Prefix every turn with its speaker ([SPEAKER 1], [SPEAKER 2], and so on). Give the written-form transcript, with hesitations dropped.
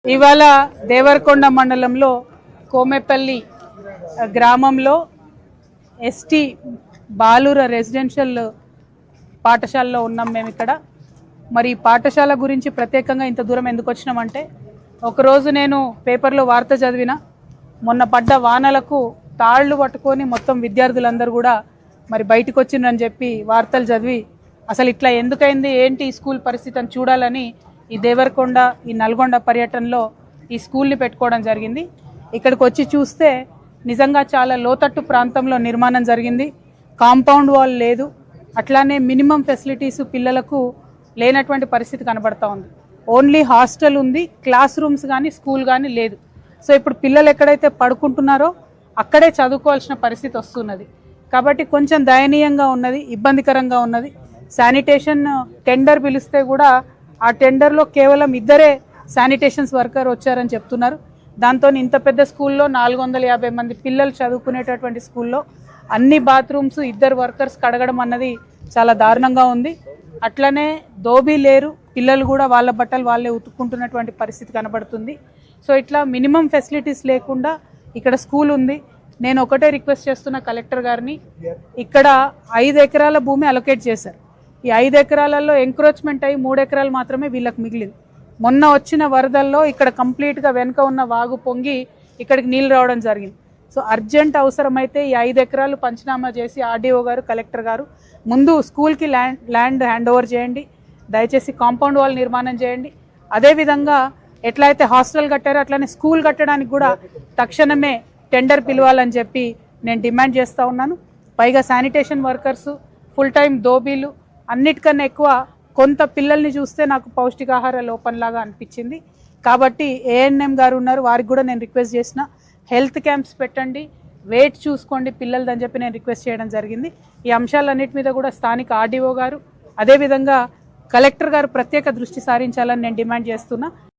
[SPEAKER 1] ఇవాళ దేవరకొండ మండలంలో కోమెపల్లి గ్రామంలో ఎస్టీ బాలుర రెసిడెన్షియల్ పాఠశాలలో ఉన్నాం మేము ఇక్కడ. మరి పాఠశాల గురించి ప్రత్యేకంగా ఇంత దూరం ఎందుకు వచ్చినామంటే, ఒకరోజు నేను పేపర్లో వార్త చదివిన, మొన్న పడ్డ వానలకు తాళ్లు పట్టుకొని మొత్తం విద్యార్థులందరూ కూడా మరి బయటకు వచ్చిందని చెప్పి వార్తలు చదివి అసలు ఇట్లా ఎందుకైంది ఏంటి ఈ స్కూల్ పరిస్థితి అని చూడాలని ఈ దేవరకొండ ఈ నల్గొండ పర్యటనలో ఈ స్కూల్ని పెట్టుకోవడం జరిగింది. ఇక్కడికి వచ్చి చూస్తే నిజంగా చాలా లోతట్టు ప్రాంతంలో నిర్మాణం జరిగింది. కాంపౌండ్ వాల్ లేదు, అట్లానే మినిమం ఫెసిలిటీస్ పిల్లలకు లేనటువంటి పరిస్థితి కనబడతా ఉంది. ఓన్లీ హాస్టల్ ఉంది, క్లాస్ రూమ్స్ కానీ స్కూల్ కానీ లేదు. సో ఇప్పుడు పిల్లలు ఎక్కడైతే పడుకుంటున్నారో అక్కడే చదువుకోవాల్సిన పరిస్థితి వస్తున్నది. కాబట్టి కొంచెం దయనీయంగా ఉన్నది, ఇబ్బందికరంగా ఉన్నది. శానిటేషన్ టెండర్ పిలిస్తే కూడా ఆ టెండర్లో కేవలం 2 శానిటేషన్స్ వర్కర్ వచ్చారని చెప్తున్నారు. దాంతో ఇంత పెద్ద స్కూల్లో 450 మంది పిల్లలు చదువుకునేటటువంటి స్కూల్లో అన్ని బాత్రూమ్స్ 2 వర్కర్స్ కడగడం అన్నది చాలా దారుణంగా ఉంది. అట్లనే దోబీ లేరు, పిల్లలు కూడా వాళ్ళ బట్టలు వాళ్ళే ఉతుక్కుంటున్నటువంటి పరిస్థితి కనబడుతుంది. సో ఇట్లా మినిమం ఫెసిలిటీస్ లేకుండా ఇక్కడ స్కూల్ ఉంది. నేను ఒకటే రిక్వెస్ట్ చేస్తున్న కలెక్టర్ గారిని, ఇక్కడ 5 ఎకరాల భూమి అలొకేట్ చేశారు. ఈ 5 ఎకరాలలో ఎంక్రోచ్మెంట్ అయ్యి 3 ఎకరాలు మాత్రమే వీళ్ళకి మిగిలింది. మొన్న వచ్చిన వరదల్లో ఇక్కడ కంప్లీట్గా వెనుక ఉన్న వాగు పొంగి ఇక్కడికి నీళ్ళు రావడం జరిగింది. సో అర్జెంట్ అవసరమైతే ఈ 5 ఎకరాలు పంచనామా చేసి ఆర్డీఓ గారు, కలెక్టర్ గారు ముందు స్కూల్కి ల్యాండ్ హ్యాండ్ ఓవర్ చేయండి, దయచేసి కాంపౌండ్ వాల్ నిర్మాణం చేయండి. అదేవిధంగా ఎట్లయితే హాస్టల్ కట్టారో అట్లనే స్కూల్ కట్టడానికి కూడా తక్షణమే టెండర్ పిలవాలని చెప్పి నేను డిమాండ్ చేస్తూ ఉన్నాను. పైగా శానిటేషన్ వర్కర్స్, ఫుల్ టైం దోబీలు, అన్నిటికన్నా ఎక్కువ కొంత పిల్లల్ని చూస్తే నాకు పౌష్టికాహార లోపంలాగా అనిపించింది. కాబట్టి ఏఎన్ఎం గారు ఉన్నారు, వారికి కూడా నేను రిక్వెస్ట్ చేసిన, హెల్త్ క్యాంప్స్ పెట్టండి, వెయిట్ చూసుకోండి పిల్లలదని చెప్పి నేను రిక్వెస్ట్ చేయడం జరిగింది. ఈ అంశాలన్నిటి మీద కూడా స్థానిక ఆర్డీఓ గారు, అదేవిధంగా కలెక్టర్ గారు ప్రత్యేక దృష్టి సారించాలని నేను డిమాండ్ చేస్తున్నా.